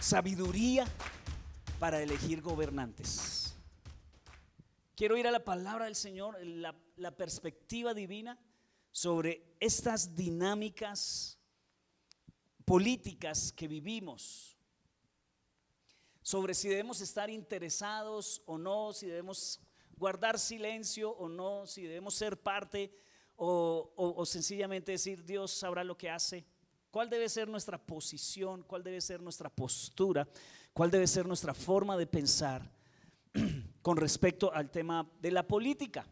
sabiduría para elegir gobernantes. Quiero ir a la palabra del Señor, la perspectiva divina sobre estas dinámicas políticas que vivimos, sobre si debemos estar interesados o no, si debemos guardar silencio o no, si debemos ser parte o sencillamente decir Dios sabrá lo que hace. ¿Cuál debe ser nuestra posición? ¿Cuál debe ser nuestra postura? ¿Cuál debe ser nuestra forma de pensar con respecto al tema de la política?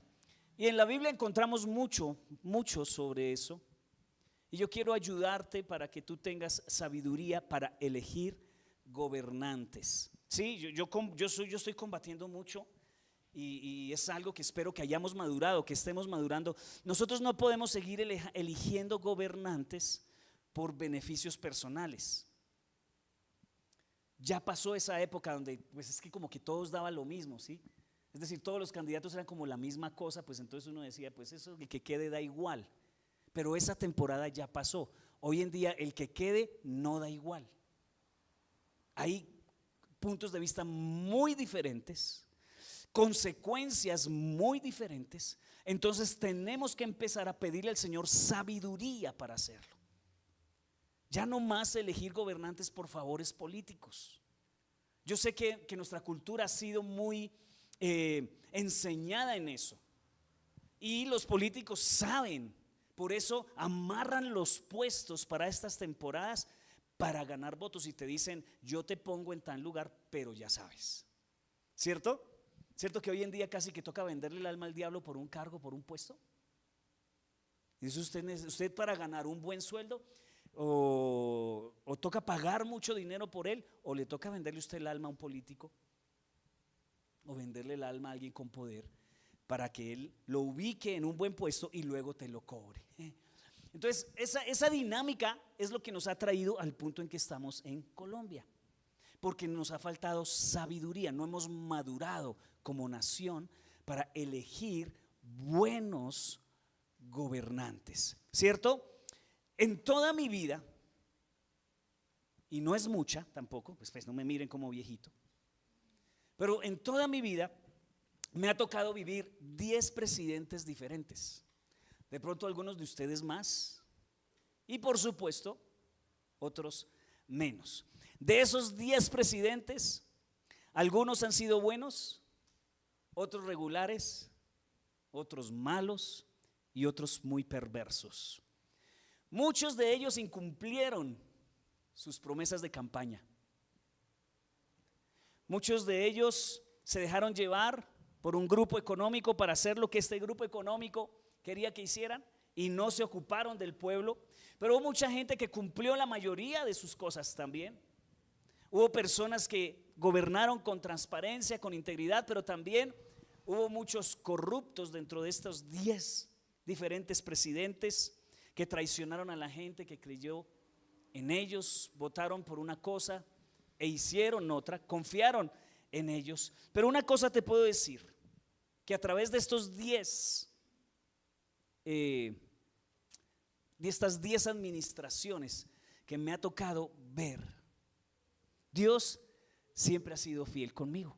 Y en la Biblia encontramos mucho sobre eso. Y yo quiero ayudarte para que tú tengas sabiduría para elegir gobernantes. Sí, yo estoy combatiendo mucho y es algo que espero que hayamos madurado, que estemos madurando. Nosotros no podemos seguir eligiendo gobernantes por beneficios personales. Ya pasó esa época donde pues es que como que todos daban lo mismo, ¿sí? Es decir, todos los candidatos eran como la misma cosa, pues entonces uno decía, pues eso, el que quede da igual. Pero esa temporada ya pasó. Hoy en día el que quede no da igual. Hay puntos de vista muy diferentes, consecuencias muy diferentes. Entonces tenemos que empezar a pedirle al Señor sabiduría para hacerlo. Ya no más elegir gobernantes por favores políticos. Yo sé que nuestra cultura ha sido muy enseñada en eso. Y los políticos saben, por eso amarran los puestos para estas temporadas para ganar votos y te dicen, yo te pongo en tal lugar, pero ya sabes. ¿Cierto? ¿Cierto que hoy en día casi que toca venderle el alma al diablo por un cargo, por un puesto? Y eso usted para ganar un buen sueldo o toca pagar mucho dinero por él, o le toca venderle usted el alma a un político, o venderle el alma a alguien con poder para que él lo ubique en un buen puesto y luego te lo cobre. Entonces esa dinámica es lo que nos ha traído al punto en que estamos en Colombia, porque nos ha faltado sabiduría, no hemos madurado como nación para elegir buenos gobernantes, ¿cierto? En toda mi vida, y no es mucha tampoco, pues no me miren como viejito, pero en toda mi vida me ha tocado vivir 10 presidentes diferentes. De pronto algunos de ustedes más y por supuesto otros menos. De esos 10 presidentes, algunos han sido buenos, otros regulares, otros malos y otros muy perversos. Muchos de ellos incumplieron sus promesas de campaña. Muchos de ellos se dejaron llevar por un grupo económico para hacer lo que este grupo económico quería que hicieran y no se ocuparon del pueblo. Pero hubo mucha gente que cumplió la mayoría de sus cosas también. Hubo personas que gobernaron con transparencia, con integridad, pero también hubo muchos corruptos dentro de estos 10 diferentes presidentes que traicionaron a la gente que creyó en ellos, votaron por una cosa e hicieron otra, confiaron en ellos. Pero una cosa te puedo decir, que a través de estos 10 de estas 10 administraciones que me ha tocado ver, Dios siempre ha sido fiel conmigo.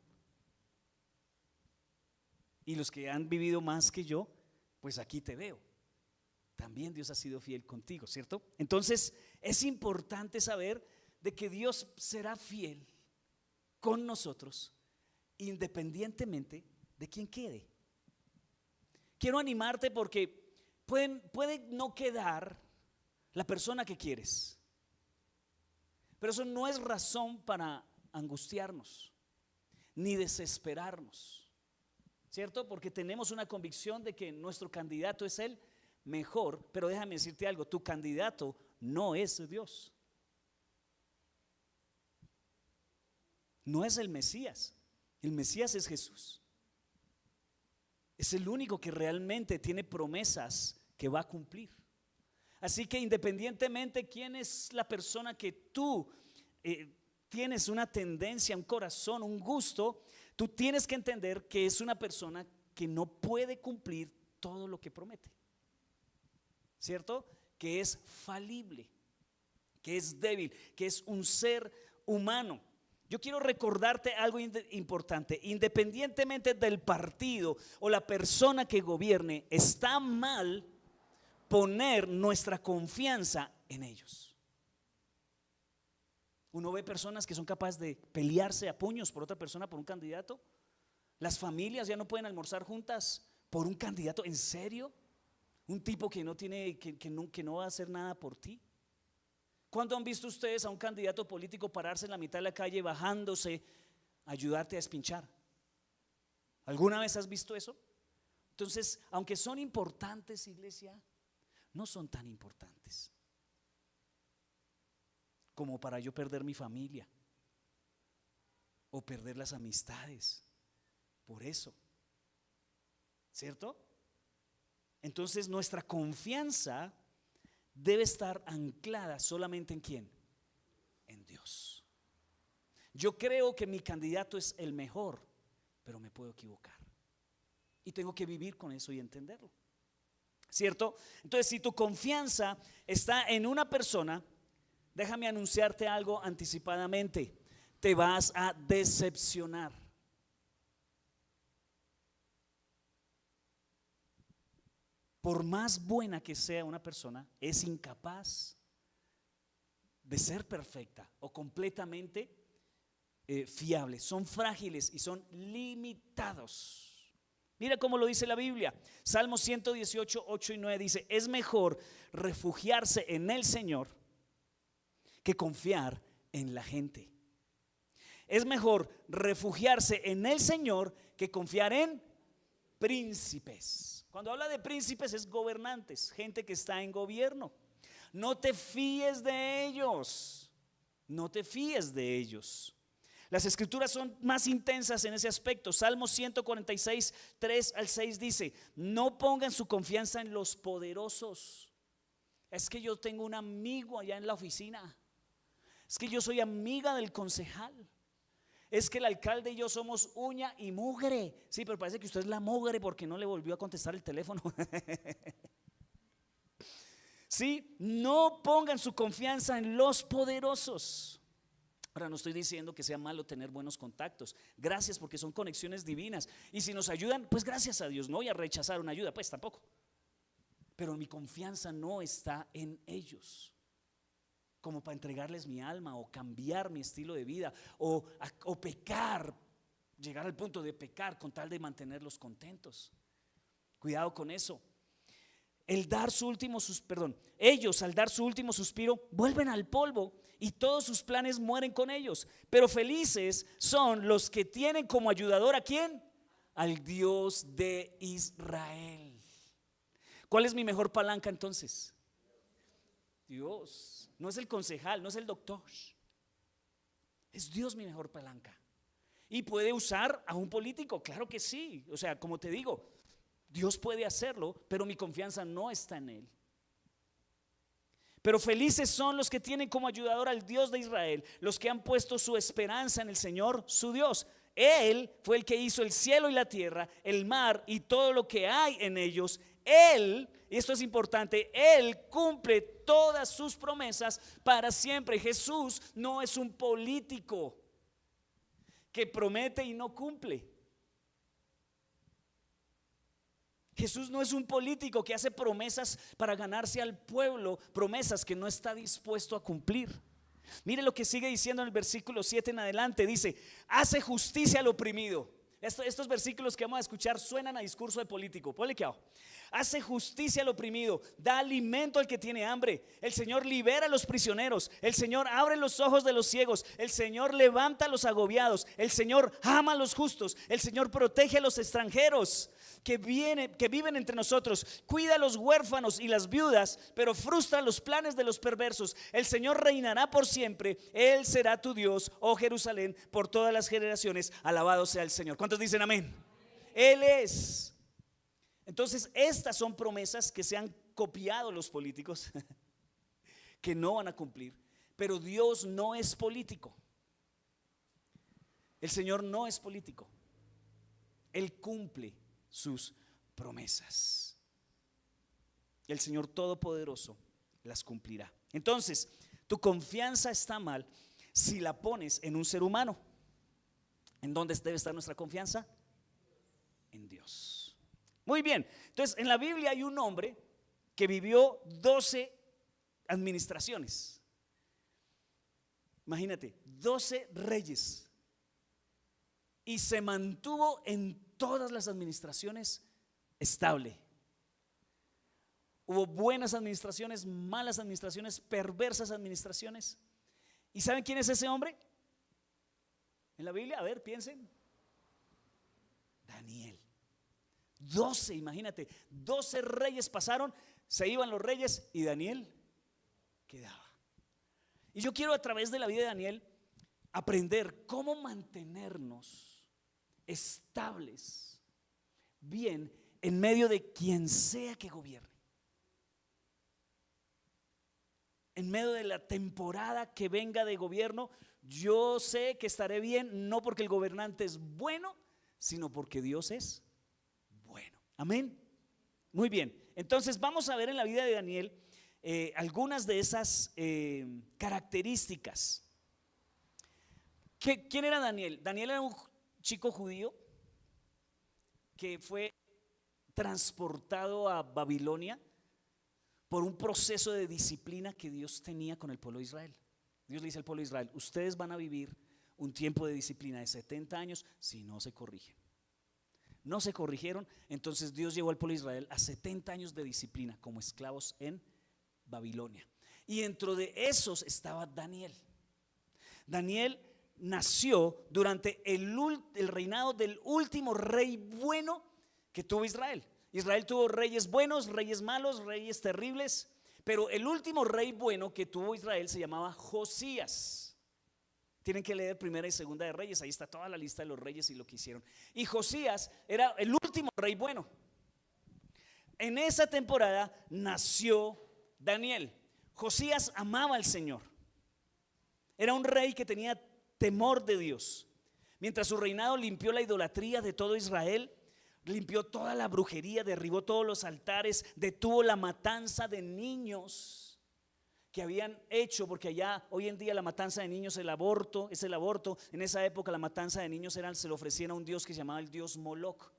Y los que han vivido más que yo, pues aquí te veo. También Dios ha sido fiel contigo, ¿cierto? Entonces es importante saber de que Dios será fiel con nosotros independientemente de quién quede. Quiero animarte porque puede no quedar la persona que quieres, pero eso no es razón para angustiarnos ni desesperarnos, ¿cierto? Porque tenemos una convicción de que nuestro candidato es el mejor. Pero déjame decirte algo, tu candidato no es Dios, no es el Mesías. El Mesías es Jesús. Es el único que realmente tiene promesas que va a cumplir. Así que independientemente quién es la persona que tú tienes una tendencia, un corazón, un gusto, tú tienes que entender que es una persona que no puede cumplir todo lo que promete, ¿cierto? Que es falible, que es débil, que es un ser humano. Yo quiero recordarte algo importante. Independientemente del partido o la persona que gobierne, está mal poner nuestra confianza en ellos. Uno ve personas que son capaces de pelearse a puños por otra persona, por un candidato. Las familias ya no pueden almorzar juntas por un candidato. ¿En serio? Un tipo que no tiene, que no va a hacer nada por ti. ¿Cuándo han visto ustedes a un candidato político pararse en la mitad de la calle, bajándose, a ayudarte a espinchar? ¿Alguna vez has visto eso? Entonces, aunque son importantes, iglesia, no son tan importantes como para yo perder mi familia o perder las amistades por eso, ¿cierto? Entonces nuestra confianza debe estar anclada solamente ¿en quién? En Dios. Yo creo que mi candidato es el mejor, pero me puedo equivocar y tengo que vivir con eso y entenderlo, ¿cierto? Entonces, si tu confianza está en una persona, déjame anunciarte algo anticipadamente: te vas a decepcionar. Por más buena que sea una persona, es incapaz de ser perfecta o completamente fiable. Son frágiles y son limitados. Mira cómo lo dice la Biblia. Salmo 118, 8 y 9 dice: es mejor refugiarse en el Señor que confiar en la gente. Es mejor refugiarse en el Señor que confiar en príncipes. Cuando habla de príncipes es gobernantes, gente que está en gobierno. No te fíes de ellos. No te fíes de ellos. Las escrituras son más intensas en ese aspecto. Salmo 146, 3 al 6 dice: no pongan su confianza en los poderosos. Es que yo tengo un amigo allá en la oficina. Es que yo soy amiga del concejal. Es que el alcalde y yo somos uña y mugre. Sí, pero parece que usted es la mugre porque no le volvió a contestar el teléfono. Sí, no pongan su confianza en los poderosos. Ahora, no estoy diciendo que sea malo tener buenos contactos. Gracias, porque son conexiones divinas. Y si nos ayudan, pues gracias a Dios. No voy a rechazar una ayuda, pues tampoco. Pero mi confianza no está en ellos, como para entregarles mi alma o cambiar mi estilo de vida o pecar, llegar al punto de pecar con tal de mantenerlos contentos. Cuidado con eso. Ellos al dar su último suspiro vuelven al polvo y todos sus planes mueren con ellos. Pero felices son los que tienen como ayudador ¿a quién? Al Dios de Israel. ¿Cuál es mi mejor palanca entonces? Dios. No es el concejal, no es el doctor. Es Dios mi mejor palanca. ¿Y puede usar a un político? Claro que sí. O sea, como te digo, Dios puede hacerlo, pero mi confianza no está en Él. Pero felices son los que tienen como ayudador al Dios de Israel, los que han puesto su esperanza en el Señor, su Dios. Él fue el que hizo el cielo y la tierra, el mar y todo lo que hay en ellos. Él, y esto es importante, Él cumple todas sus promesas para siempre. Jesús no es un político que promete y no cumple. Jesús no es un político que hace promesas para ganarse al pueblo, promesas que no está dispuesto a cumplir. Mire lo que sigue diciendo en el versículo 7 en adelante. Dice: hace justicia al oprimido. Estos versículos que vamos a escuchar suenan a discurso de político. Ponle que hace justicia al oprimido, da alimento al que tiene hambre. El Señor libera a los prisioneros. El Señor abre los ojos de los ciegos. El Señor levanta a los agobiados. El Señor ama a los justos. El Señor protege a los extranjeros que viven entre nosotros. Cuida a los huérfanos y las viudas, pero frustra los planes de los perversos. El Señor reinará por siempre. Él será tu Dios, oh Jerusalén, por todas las generaciones. Alabado sea el Señor. ¿Cuántos dicen amén? Él es. Entonces, estas son promesas que se han copiado los políticos que no van a cumplir. Pero Dios no es político. El Señor no es político. Él cumple sus promesas. El Señor Todopoderoso las cumplirá. Entonces, tu confianza está mal si la pones en un ser humano. ¿En dónde debe estar nuestra confianza? En Dios. Muy bien, entonces en la Biblia hay un hombre que vivió 12 administraciones. Imagínate, 12 reyes. Y se mantuvo en todas las administraciones estable. Hubo buenas administraciones, malas administraciones, perversas administraciones. ¿Y saben quién es ese hombre? En la Biblia, a ver, piensen. Daniel. 12, imagínate, 12 reyes pasaron, se iban los reyes y Daniel quedaba. Y yo quiero a través de la vida de Daniel aprender cómo mantenernos estables, bien, en medio de quien sea que gobierne. En medio de la temporada que venga de gobierno, yo sé que estaré bien, no porque el gobernante es bueno, sino porque Dios es bueno. Amén. Muy bien, entonces vamos a ver en la vida de Daniel algunas de esas características. ¿Quién era Daniel? Daniel era un chico judío que fue transportado a Babilonia por un proceso de disciplina que Dios tenía con el pueblo de Israel. Dios le dice al pueblo de Israel: ustedes van a vivir un tiempo de disciplina de 70 años si no se corrigen. No se corrigieron, entonces Dios llevó al pueblo de Israel a 70 años de disciplina como esclavos en Babilonia. Y dentro de esos estaba Daniel. Daniel nació durante el reinado del último rey bueno que tuvo Israel. Israel tuvo reyes buenos, reyes malos, reyes terribles, pero el último rey bueno que tuvo Israel se llamaba Josías. Tienen que leer Primera y Segunda de Reyes, ahí está toda la lista de los reyes y lo que hicieron. Y Josías era el último rey bueno. En esa temporada nació Daniel. Josías amaba al Señor. Era un rey que tenía temor de Dios. Mientras su reinado limpió la idolatría de todo Israel, limpió toda la brujería, derribó todos los altares, detuvo la matanza de niños que habían hecho, porque allá hoy en día la matanza de niños es el aborto. En esa época la matanza de niños se le ofrecían a un dios que se llamaba el dios Moloc.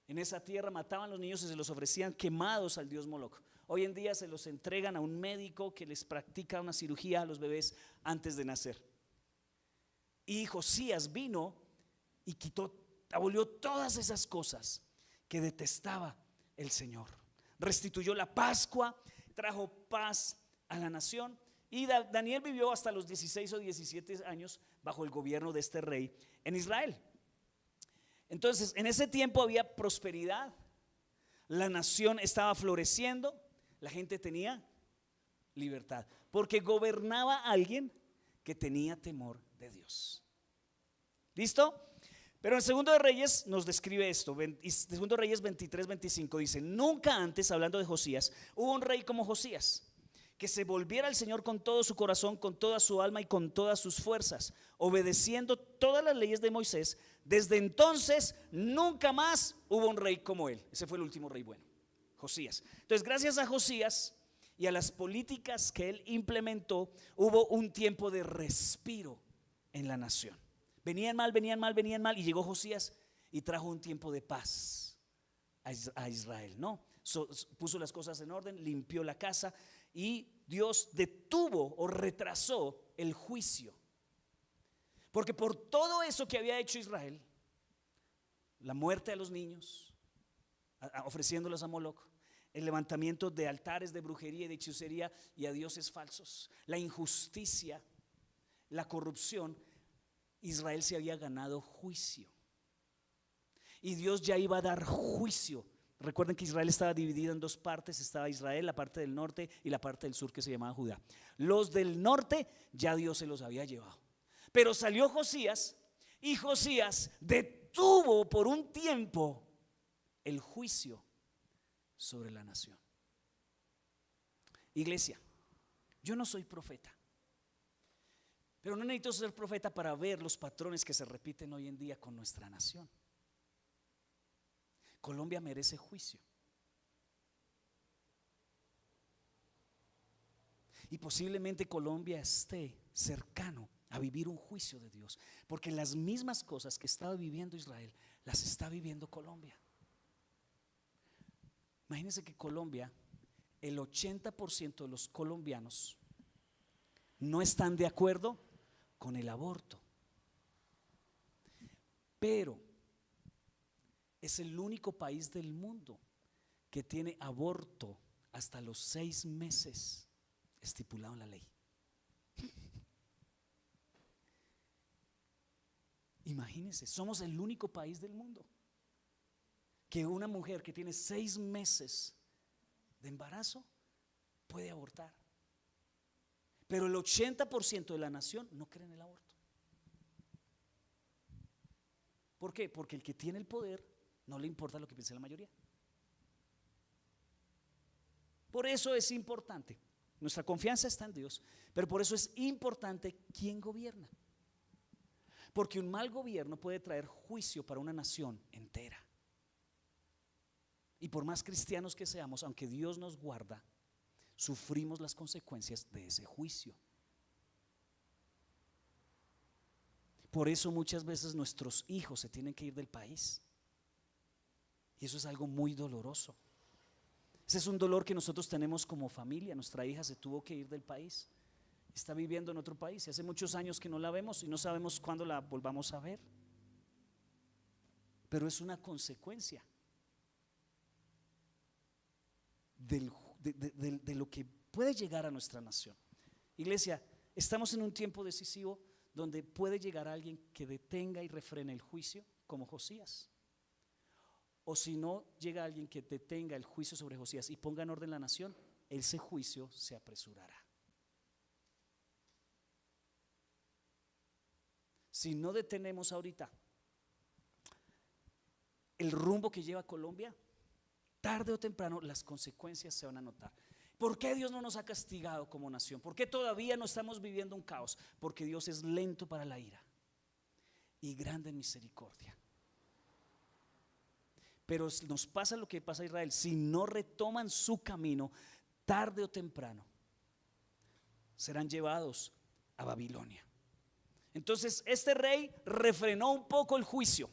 En esa tierra mataban a los niños y se los ofrecían quemados al dios Moloc. Hoy en día se los entregan a un médico que les practica una cirugía a los bebés antes de nacer. Y Josías vino y abolió todas esas cosas que detestaba el Señor. Restituyó la Pascua, trajo paz a la nación. Y Daniel vivió hasta los 16 o 17 años bajo el gobierno de este rey en Israel. Entonces, en ese tiempo había prosperidad, la nación estaba floreciendo, la gente tenía libertad, porque gobernaba alguien que tenía temor de Dios. ¿Listo? Pero en Segundo de Reyes nos describe esto. Segundo de Reyes 23-25 dice: nunca antes, hablando de Josías, hubo un rey como Josías, que se volviera al Señor con todo su corazón, con toda su alma y con todas sus fuerzas, obedeciendo todas las leyes de Moisés. Desde entonces nunca más hubo un rey como él. Ese fue el último rey bueno, Josías. Entonces, gracias a Josías y a las políticas que él implementó, hubo un tiempo de respiro en la nación. Venían mal y llegó Josías y trajo un tiempo de paz a Israel, ¿no? Puso las cosas en orden, limpió la casa y Dios detuvo o retrasó el juicio. Porque por todo eso que había hecho Israel, la muerte de los niños, ofreciéndolos a Moloc, el levantamiento de altares de brujería y de hechicería y a dioses falsos, la injusticia, la corrupción, Israel se había ganado juicio. Y Dios ya iba a dar juicio. Recuerden que Israel estaba dividido en dos partes. Estaba Israel, la parte del norte, y la parte del sur que se llamaba Judá. Los del norte ya Dios se los había llevado. Pero salió Josías y Josías detuvo por un tiempo el juicio sobre la nación. Iglesia, yo no soy profeta, pero no necesito ser profeta para ver los patrones que se repiten hoy en día con nuestra nación. Colombia merece juicio. Y posiblemente Colombia esté cercano a vivir un juicio de Dios, porque las mismas cosas que estaba viviendo Israel las está viviendo Colombia. Imagínense que Colombia, el 80% de los colombianos no están de acuerdo con el aborto, pero es el único país del mundo que tiene aborto hasta los 6 meses estipulado en la ley. Imagínense, somos el único país del mundo que una mujer que tiene 6 meses de embarazo puede abortar. Pero el 80% de la nación no cree en el aborto. ¿Por qué? Porque el que tiene el poder no le importa lo que piense la mayoría. Por eso es importante, nuestra confianza está en Dios, pero por eso es importante quién gobierna. Porque un mal gobierno puede traer juicio para una nación entera. Y por más cristianos que seamos, aunque Dios nos guarda, sufrimos las consecuencias de ese juicio. Por eso muchas veces nuestros hijos se tienen que ir del país. Y eso es algo muy doloroso. Ese es un dolor que nosotros tenemos como familia. Nuestra hija se tuvo que ir del país. Está viviendo en otro país y hace muchos años que no la vemos y no sabemos cuándo la volvamos a ver. Pero es una consecuencia de lo que puede llegar a nuestra nación. Iglesia, estamos en un tiempo decisivo donde puede llegar alguien que detenga y refrene el juicio, como Josías. O si no llega alguien que detenga el juicio sobre Josías y ponga en orden la nación, ese juicio se apresurará. Si no detenemos ahorita el rumbo que lleva Colombia, tarde o temprano las consecuencias se van a notar. ¿Por qué Dios no nos ha castigado como nación? ¿Por qué todavía no estamos viviendo un caos? Porque Dios es lento para la ira y grande en misericordia. Pero nos pasa lo que pasa a Israel: si no retoman su camino, tarde o temprano serán llevados a Babilonia. Entonces este rey refrenó un poco el juicio,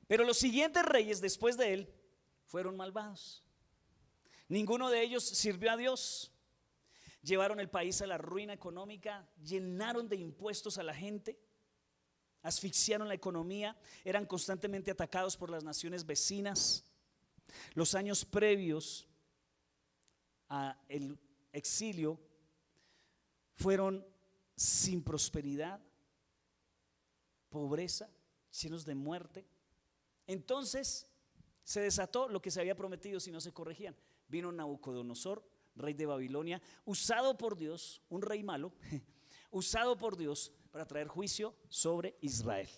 pero los siguientes reyes después de él fueron malvados. Ninguno de ellos sirvió a Dios. Llevaron el país a la ruina económica, llenaron de impuestos a la gente, asfixiaron la economía, eran constantemente atacados por las naciones vecinas. Los años previos al exilio fueron sin prosperidad, pobreza, llenos de muerte. Entonces se desató lo que se había prometido si no se corregían. Vino Nabucodonosor, rey de Babilonia, usado por Dios, un rey malo, usado por Dios para traer juicio sobre Israel.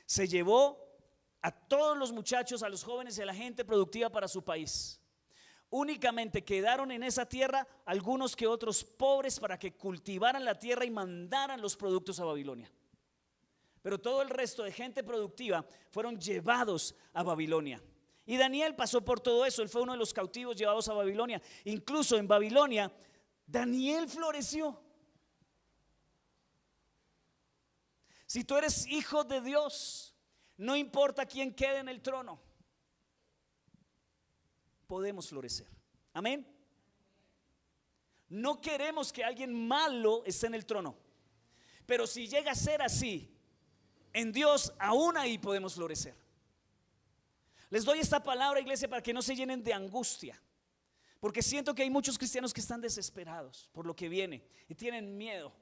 Se llevó a todos los muchachos, a los jóvenes y a la gente productiva para su país. Únicamente quedaron en esa tierra algunos que otros pobres para que cultivaran la tierra y mandaran los productos a Babilonia. Pero todo el resto de gente productiva fueron llevados a Babilonia. Y Daniel pasó por todo eso. Él fue uno de los cautivos llevados a Babilonia. Incluso en Babilonia Daniel floreció. Si tú eres hijo de Dios, no importa quién quede en el trono, podemos florecer. Amén. No queremos que alguien malo esté en el trono, pero si llega a ser así, en Dios aún ahí podemos florecer. Les doy esta palabra, iglesia, para que no se llenen de angustia, porque siento que hay muchos cristianos que están desesperados por lo que viene y tienen miedo.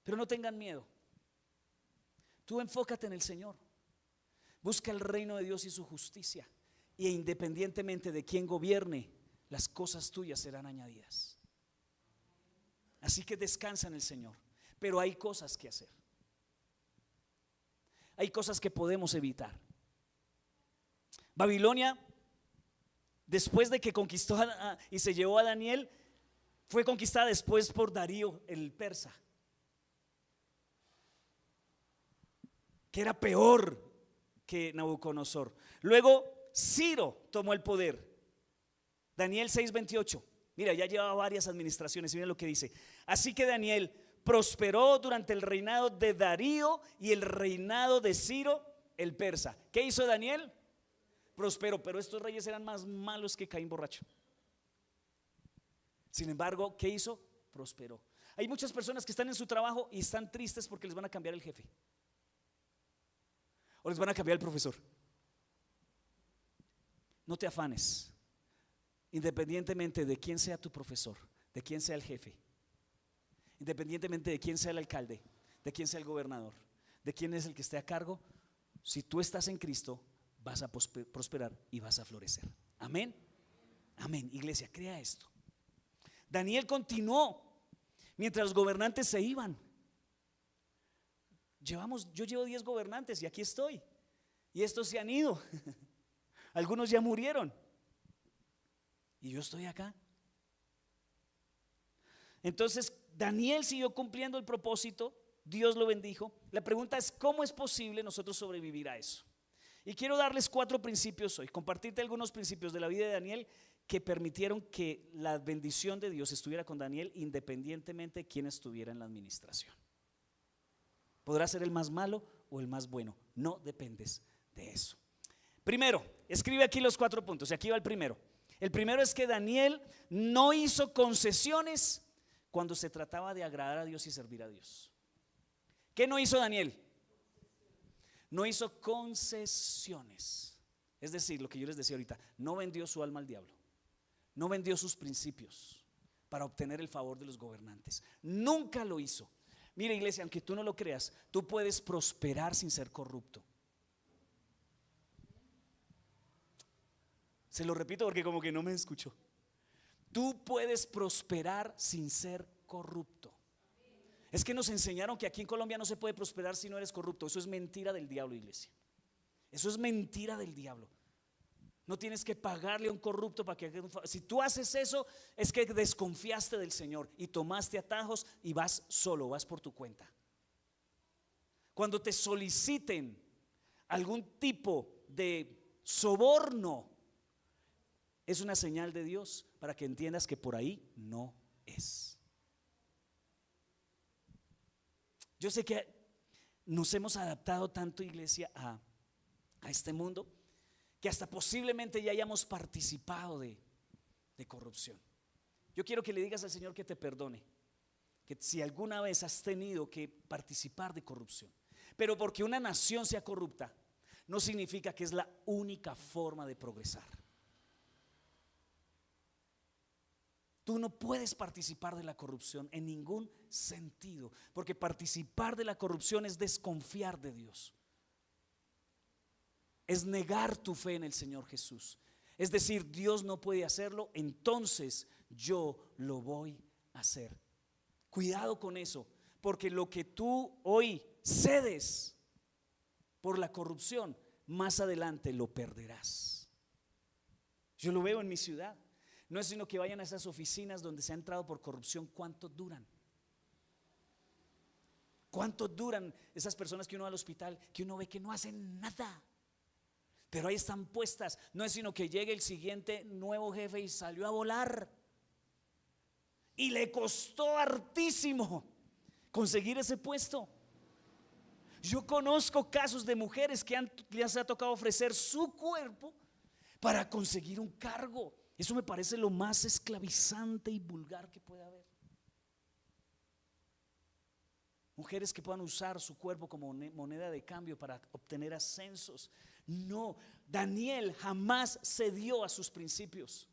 Pero no tengan miedo. Tú enfócate en el Señor. Busca el reino de Dios y su justicia, y independientemente de quién gobierne, las cosas tuyas serán añadidas. Así que descansa en el Señor. Pero hay cosas que hacer. Hay cosas que podemos evitar. Babilonia, después de que conquistó y se llevó a Daniel, fue conquistada después por Darío el persa, que era peor que Nabucodonosor. Luego Ciro tomó el poder. Daniel 6:28. Mira, ya lleva varias administraciones. Mira lo que dice. Así que Daniel prosperó durante el reinado de Darío y el reinado de Ciro el persa. ¿Qué hizo Daniel? Prosperó, pero estos reyes eran más malos que Caín borracho. Sin embargo, ¿qué hizo? Prosperó. Hay muchas personas que están en su trabajo y están tristes porque les van a cambiar el jefe o les van a cambiar el profesor. No te afanes, independientemente de quién sea tu profesor, de quién sea el jefe, independientemente de quién sea el alcalde, de quién sea el gobernador, de quién es el que esté a cargo. Si tú estás en Cristo, vas a prosperar y vas a florecer. Amén. Amén. Iglesia, crea esto. Daniel continuó mientras los gobernantes se iban. Yo llevo 10 gobernantes y aquí estoy. Y estos se han ido. Algunos ya murieron. Y yo estoy acá. Entonces Daniel siguió cumpliendo el propósito. Dios lo bendijo. La pregunta es: ¿cómo es posible nosotros sobrevivir a eso? Y quiero darles 4 principios hoy, compartirte algunos principios de la vida de Daniel que permitieron que la bendición de Dios estuviera con Daniel independientemente de quién estuviera en la administración. Podrá ser el más malo o el más bueno, no dependes de eso. Primero, escribe aquí los 4 puntos y aquí va el primero. El primero es que Daniel no hizo concesiones cuando se trataba de agradar a Dios y servir a Dios. ¿Qué no hizo Daniel? No hizo concesiones. Es decir, lo que yo les decía ahorita, no vendió su alma al diablo, no vendió sus principios para obtener el favor de los gobernantes. Nunca lo hizo. Mira, iglesia, aunque tú no lo creas, tú puedes prosperar sin ser corrupto. Se lo repito porque como que no me escuchó. Tú puedes prosperar sin ser corrupto. Es que nos enseñaron que aquí en Colombia no se puede prosperar si no eres corrupto. Eso es mentira del diablo, iglesia. Eso es mentira del diablo. No tienes que pagarle a un corrupto para que, si tú haces eso, es que desconfiaste del Señor y tomaste atajos y vas solo, vas por tu cuenta. Cuando te soliciten algún tipo de soborno, es una señal de Dios para que entiendas que por ahí no es. Yo sé que nos hemos adaptado tanto, iglesia, a este mundo, que hasta posiblemente ya hayamos participado de corrupción. Yo quiero que le digas al Señor que te perdone, que si alguna vez has tenido que participar de corrupción, pero porque una nación sea corrupta no significa que es la única forma de progresar. Tú no puedes participar de la corrupción en ningún sentido, porque participar de la corrupción es desconfiar de Dios, es negar tu fe en el Señor Jesús. Es decir, Dios no puede hacerlo, entonces yo lo voy a hacer. Cuidado con eso, porque lo que tú hoy cedes por la corrupción, más adelante lo perderás. Yo lo veo en mi ciudad. No es sino que vayan a esas oficinas donde se ha entrado por corrupción. ¿Cuánto duran? ¿Cuánto duran esas personas que uno va al hospital, que uno ve que no hacen nada, pero ahí están puestas? No es sino que llegue el siguiente nuevo jefe y salió a volar y le costó hartísimo conseguir ese puesto. Yo conozco casos de mujeres que les ha tocado ofrecer su cuerpo para conseguir un cargo. Eso me parece lo más esclavizante y vulgar que puede haber. Mujeres que puedan usar su cuerpo como moneda de cambio para obtener ascensos. No, Daniel jamás cedió a sus principios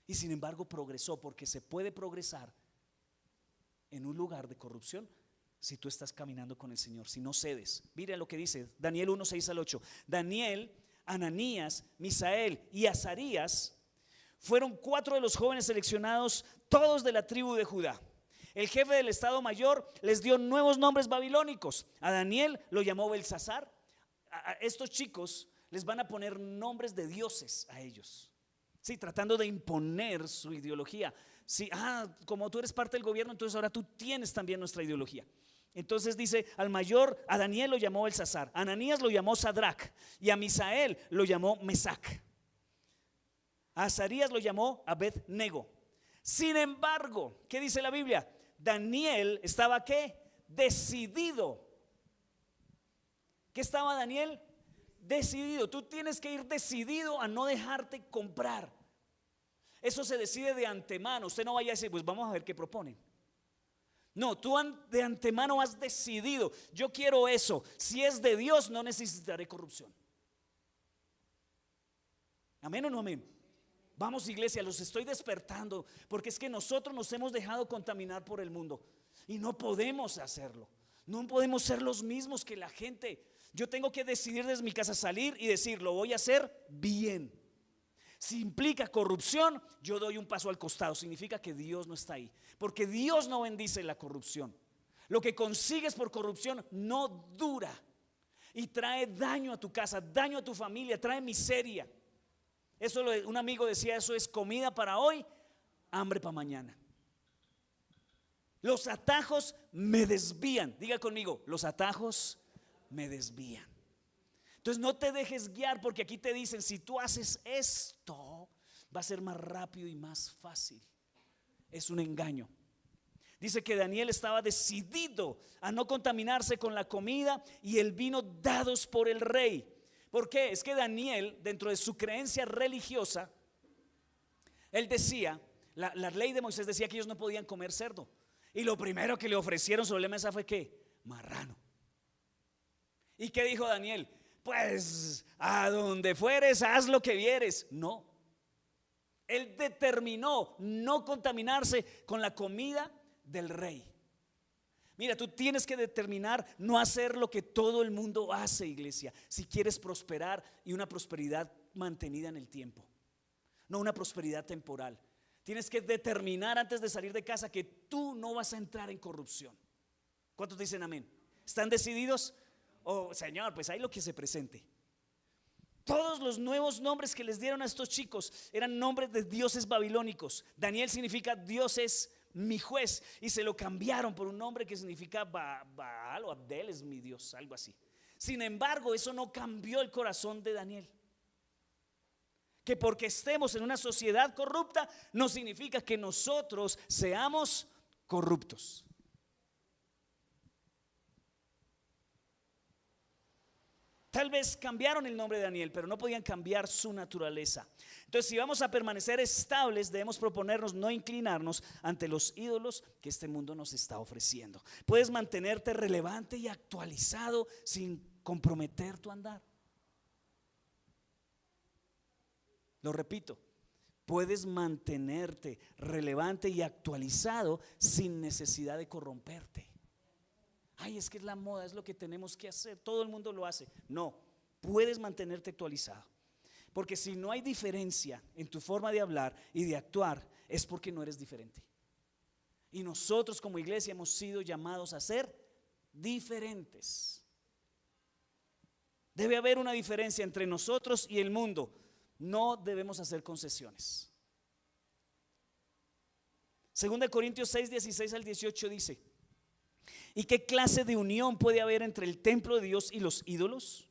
y sin embargo progresó, porque se puede progresar en un lugar de corrupción si tú estás caminando con el Señor, si no cedes. Mira lo que dice Daniel 1:6-8. Daniel, Ananías, Misael y Azarías fueron 4 de los jóvenes seleccionados, todos de la tribu de Judá. El jefe del estado mayor les dio nuevos nombres babilónicos. A Daniel lo llamó Belsasar. A estos chicos les van a poner nombres de dioses a ellos, sí, tratando de imponer su ideología. Sí, como tú eres parte del gobierno, entonces ahora tú tienes también nuestra ideología. Entonces dice, al mayor, a Daniel lo llamó Belsasar, a Ananías lo llamó Sadrac y a Misael lo llamó Mesac. A Azarías lo llamó Abed-Nego. Sin embargo, ¿qué dice la Biblia? Daniel estaba ¿qué? Decidido. ¿Qué estaba Daniel? Decidido. Tú tienes que ir decidido a no dejarte comprar. Eso se decide de antemano. Usted no vaya a decir, pues vamos a ver qué proponen. No, tú de antemano has decidido, yo quiero eso. Si es de Dios, no necesitaré corrupción. ¿Amén o no amén? Vamos, iglesia, los estoy despertando, porque es que nosotros nos hemos dejado contaminar por el mundo y no podemos hacerlo. No podemos ser los mismos que la gente. Yo tengo que decidir desde mi casa salir y decir, lo voy a hacer bien. Si implica corrupción, yo doy un paso al costado. Significa que Dios no está ahí, porque Dios no bendice la corrupción. Lo que consigues por corrupción no dura y trae daño a tu casa, daño a tu familia, trae miseria. Eso un amigo decía, eso es comida para hoy, hambre para mañana. Los atajos me desvían. Diga conmigo, los atajos me desvían. Entonces no te dejes guiar, porque aquí te dicen, si tú haces esto, va a ser más rápido y más fácil. Es un engaño. Dice que Daniel estaba decidido a no contaminarse con la comida y el vino dados por el rey. ¿Por qué? Es que Daniel, dentro de su creencia religiosa, él decía, la ley de Moisés decía que ellos no podían comer cerdo. Y lo primero que le ofrecieron sobre la mesa fue ¿qué? Marrano. ¿Y qué dijo Daniel? Pues a donde fueres, haz lo que vieres. No. Él determinó no contaminarse con la comida del rey. Mira, tú tienes que determinar no hacer lo que todo el mundo hace, iglesia, si quieres prosperar, y una prosperidad mantenida en el tiempo, no una prosperidad temporal. Tienes que determinar antes de salir de casa que tú no vas a entrar en corrupción. ¿Cuántos dicen amén? ¿Están decididos? Oh, Señor, pues ahí lo que se presente. Todos los nuevos nombres que les dieron a estos chicos eran nombres de dioses babilónicos. Daniel significa Dios es mi juez, y se lo cambiaron por un nombre que significa Baal o Abdel es mi Dios, algo así. Sin embargo, eso no cambió el corazón de Daniel. Que porque estemos en una sociedad corrupta no significa que nosotros seamos corruptos. Tal vez cambiaron el nombre de Daniel, pero no podían cambiar su naturaleza. Entonces, si vamos a permanecer estables, debemos proponernos no inclinarnos ante los ídolos que este mundo nos está ofreciendo. Puedes mantenerte relevante y actualizado sin comprometer tu andar. Lo repito, puedes mantenerte relevante y actualizado sin necesidad de corromperte. Ay, es que es la moda, es lo que tenemos que hacer, todo el mundo lo hace. No, puedes mantenerte actualizado, porque si no hay diferencia en tu forma de hablar y de actuar, es porque no eres diferente. Y nosotros como iglesia hemos sido llamados a ser diferentes. Debe haber una diferencia entre nosotros y el mundo. No debemos hacer concesiones. 2 Corintios 6, 16 al 18 dice: ¿y qué clase de unión puede haber entre el templo de Dios y los ídolos?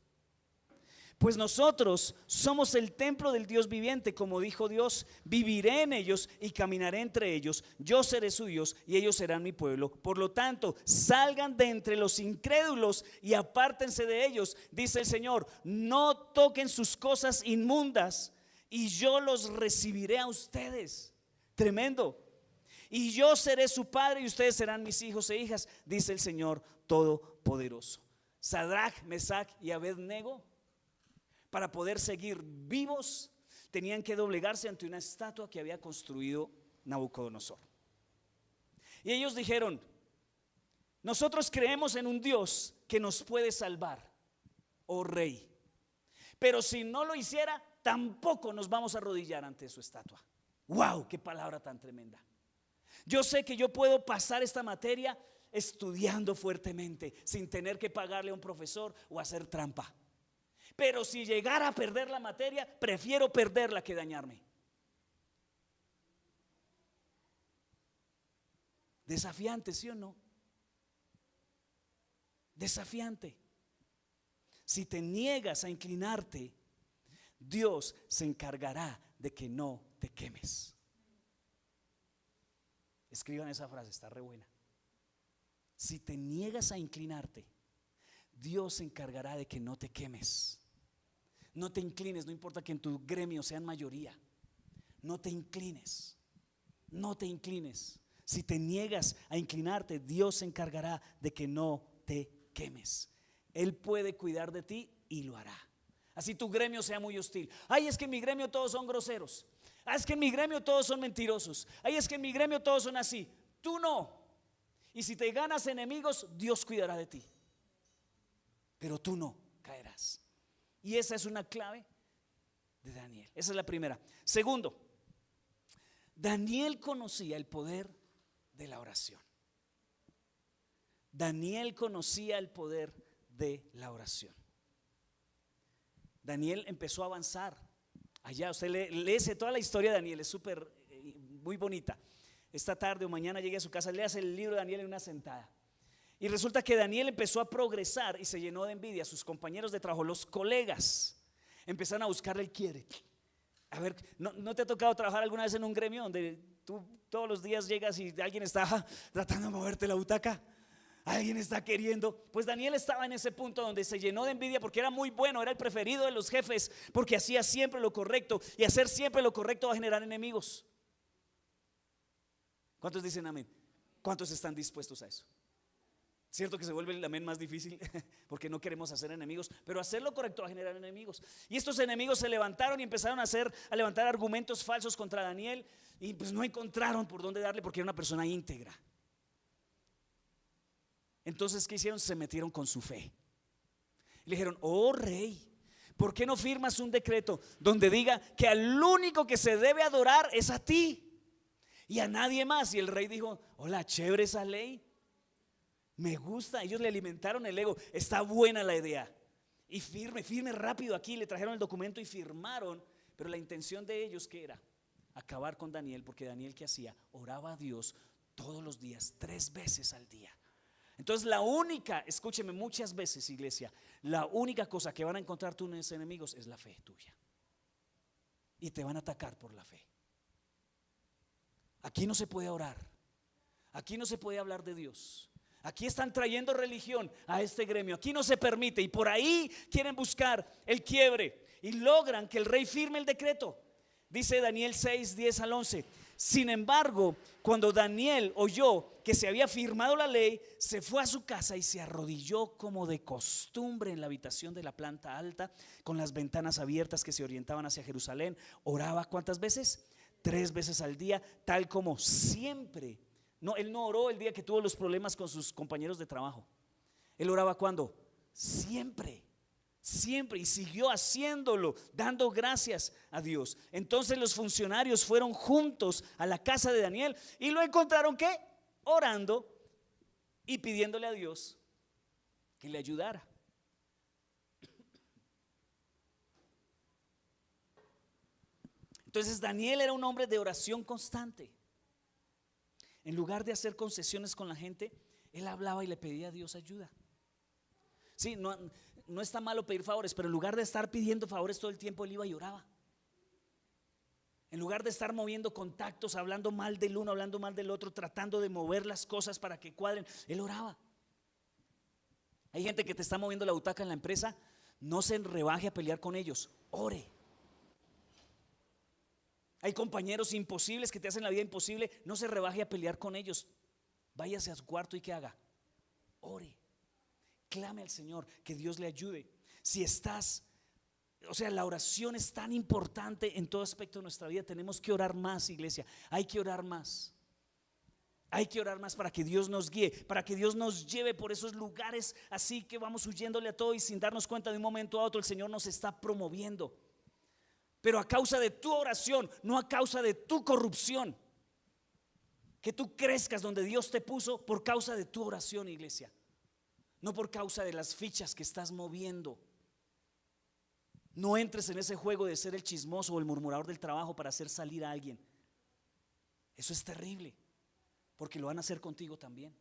Pues nosotros somos el templo del Dios viviente, como dijo Dios: viviré en ellos y caminaré entre ellos, yo seré su Dios y ellos serán mi pueblo. Por lo tanto, salgan de entre los incrédulos y apártense de ellos, dice el Señor. No toquen sus cosas inmundas y yo los recibiré a ustedes. Tremendo. Y yo seré su padre y ustedes serán mis hijos e hijas, dice el Señor Todopoderoso. Sadrach, Mesach y Abed-Nego, para poder seguir vivos, tenían que doblegarse ante una estatua que había construido Nabucodonosor. Y ellos dijeron: nosotros creemos en un Dios que nos puede salvar, oh rey, pero si no lo hiciera, tampoco nos vamos a arrodillar ante su estatua. ¡Wow! ¡Qué palabra tan tremenda! Yo sé que yo puedo pasar esta materia estudiando fuertemente, sin tener que pagarle a un profesor o hacer trampa. Pero si llegara a perder la materia, prefiero perderla que dañarme. Desafiante, ¿sí o no? Desafiante. Si te niegas a inclinarte, Dios se encargará de que no te quemes. Escriban esa frase, está re buena. Si te niegas a inclinarte, Dios se encargará de que no te quemes. No te inclines, no importa que en tu gremio sean mayoría. No te inclines, no te inclines. Si te niegas a inclinarte, Dios se encargará de que no te quemes. Él puede cuidar de ti y lo hará. Así tu gremio sea muy hostil. Ay, es que en mi gremio todos son groseros. Ay, es que en mi gremio todos son mentirosos. Ay, es que en mi gremio todos son así. Tú no. Y si te ganas enemigos, Dios cuidará de ti. Pero tú no caerás. Y esa es una clave de Daniel. Esa es la primera. Segundo, Daniel conocía el poder de la oración. Daniel conocía el poder de la oración. Daniel empezó a avanzar allá. Usted léese toda la historia de Daniel, es súper, muy bonita. Esta tarde o mañana llegue a su casa, léase el libro de Daniel en una sentada. Y resulta que Daniel empezó a progresar y se llenó de envidia. Sus compañeros de trabajo, los colegas, empezaron a buscarle el quiere. A ver, ¿no te ha tocado trabajar alguna vez en un gremio donde tú todos los días llegas y alguien está tratando de moverte la butaca? Alguien está queriendo. Pues Daniel estaba en ese punto donde se llenó de envidia porque era muy bueno, era el preferido de los jefes, porque hacía siempre lo correcto, y hacer siempre lo correcto va a generar enemigos. ¿Cuántos dicen amén? ¿Cuántos están dispuestos a eso? Cierto que se vuelve el amén más difícil porque no queremos hacer enemigos, pero hacer lo correcto va a generar enemigos. Y estos enemigos se levantaron y empezaron a levantar argumentos falsos contra Daniel, y pues no encontraron por dónde darle porque era una persona íntegra. Entonces, ¿qué hicieron? Se metieron con su fe. Le dijeron: oh rey, ¿por qué no firmas un decreto donde diga que al único que se debe adorar es a ti y a nadie más? Y el rey dijo: hola, chévere esa ley, me gusta. Ellos le alimentaron el ego, está buena la idea. Y firme rápido aquí. Le trajeron el documento y firmaron. Pero la intención de ellos, ¿qué era? Acabar con Daniel, porque Daniel, ¿qué hacía? Oraba a Dios todos los días, 3 veces al día. Entonces la única, escúcheme muchas veces, iglesia, la única cosa que van a encontrar tus enemigos es la fe tuya. Y te van a atacar por la fe. Aquí no se puede orar. Aquí no se puede hablar de Dios. Aquí están trayendo religión a este gremio. Aquí no se permite. Y por ahí quieren buscar el quiebre. Y logran que el rey firme el decreto. Dice Daniel 6, 10 al 11. Sin embargo, cuando Daniel oyó que se había firmado la ley, se fue a su casa y se arrodilló como de costumbre en la habitación de la planta alta, con las ventanas abiertas que se orientaban hacia Jerusalén. Oraba, ¿cuántas veces? 3 veces al día, tal como siempre. No, él no oró el día que tuvo los problemas con sus compañeros de trabajo. Él oraba ¿cuándo? Siempre. Siempre, y siguió haciéndolo, dando gracias a Dios. Entonces los funcionarios fueron juntos a la casa de Daniel y lo encontraron ¿qué? Orando y pidiéndole a Dios que le ayudara. Entonces Daniel era un hombre de oración constante. En lugar de hacer concesiones con la gente, él hablaba y le pedía a Dios ayuda. Sí, no está malo pedir favores, pero en lugar de estar pidiendo favores todo el tiempo, él iba y oraba. En lugar de estar moviendo contactos, hablando mal del uno, hablando mal del otro, tratando de mover las cosas para que cuadren, él oraba. Hay gente que te está moviendo la butaca en la empresa, no se rebaje a pelear con ellos, ore. Hay compañeros imposibles que te hacen la vida imposible, no se rebaje a pelear con ellos. Váyase a su cuarto y ¿qué haga? Ore. Clame al Señor que Dios le ayude. Si estás, o sea, la oración es tan importante en todo aspecto de nuestra vida. Tenemos que orar más, iglesia. Hay que orar más. Hay que orar más para que Dios nos guíe, para que Dios nos lleve por esos lugares así que vamos huyéndole a todo y sin darnos cuenta de un momento a otro el Señor nos está promoviendo. Pero a causa de tu oración, no a causa de tu corrupción. Que tú crezcas donde Dios te puso por causa de tu oración, iglesia. No por causa de las fichas que estás moviendo. No entres en ese juego de ser el chismoso o el murmurador del trabajo para hacer salir a alguien. Eso es terrible, porque lo van a hacer contigo también.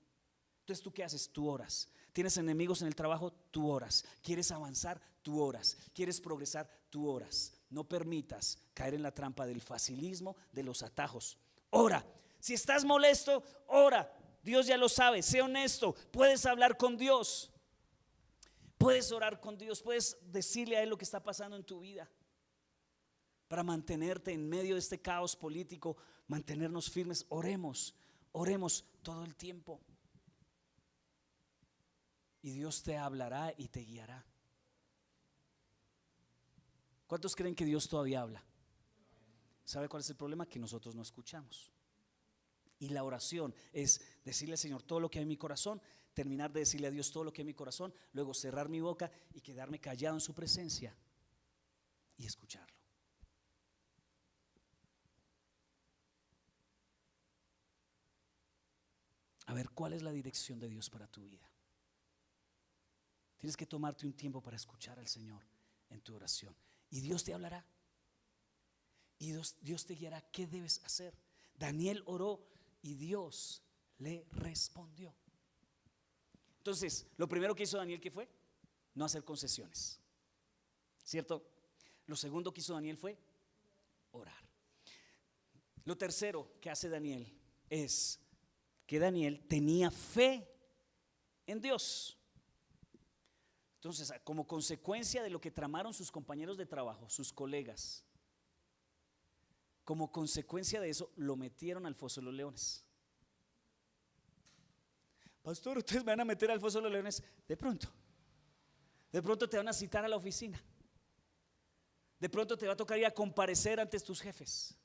Entonces, ¿tú qué haces? Tú oras. Tienes enemigos en el trabajo, tú oras. Quieres avanzar, tú oras. Quieres progresar, tú oras. No permitas caer en la trampa del facilismo, de los atajos. Ora. Si estás molesto, ora. Dios ya lo sabe. Sé honesto. Puedes hablar con Dios. Puedes orar con Dios. Puedes decirle a Él lo que está pasando en tu vida, para mantenerte en medio de este caos político, mantenernos firmes. Oremos todo el tiempo. Y Dios te hablará y te guiará. ¿Cuántos creen que Dios todavía habla? ¿Sabe cuál es el problema? Que nosotros no escuchamos. Y la oración es decirle al Señor todo lo que hay en mi corazón, terminar de decirle a Dios todo lo que hay en mi corazón, luego cerrar mi boca y quedarme callado en su presencia y escucharlo. A ver, ¿cuál es la dirección de Dios para tu vida? Tienes que tomarte un tiempo para escuchar al Señor en tu oración. Y Dios te hablará. Y Dios te guiará qué debes hacer. Daniel oró y Dios le respondió. Entonces, lo primero que hizo Daniel, ¿qué fue? No hacer concesiones, ¿cierto? Lo segundo que hizo Daniel fue orar. Lo tercero que hace Daniel es que Daniel tenía fe en Dios. Entonces, como consecuencia de lo que tramaron sus compañeros de trabajo, sus colegas, como consecuencia de eso, lo metieron al foso de los leones. Pastor, ¿ustedes me van a meter al foso de los leones? De pronto te van a citar a la oficina. De pronto te va a tocar ir a comparecer ante tus jefes.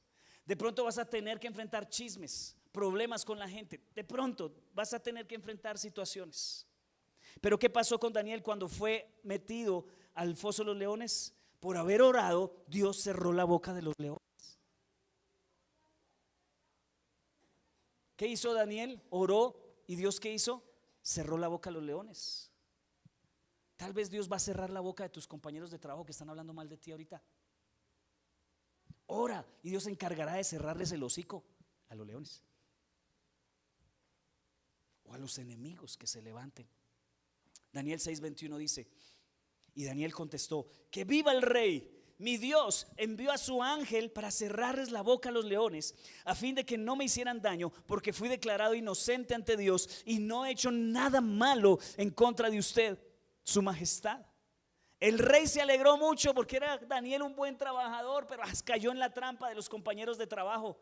De pronto vas a tener que enfrentar chismes, problemas con la gente. De pronto vas a tener que enfrentar situaciones. Pero ¿qué pasó con Daniel cuando fue metido al foso de los leones? Por haber orado, Dios cerró la boca de los leones. ¿Qué hizo Daniel? Oró. ¿Y Dios qué hizo? Cerró la boca a los leones. Tal vez Dios va a cerrar la boca de tus compañeros de trabajo que están hablando mal de ti ahorita. Ora y Dios se encargará de cerrarles el hocico a los leones o a los enemigos que se levanten. Daniel 6:21 dice: y Daniel contestó: que viva el rey. Mi Dios envió a su ángel para cerrarles la boca a los leones, a fin de que no me hicieran daño, porque fui declarado inocente ante Dios y no he hecho nada malo en contra de usted, su majestad. El rey se alegró mucho porque era Daniel un buen trabajador, pero cayó en la trampa de los compañeros de trabajo.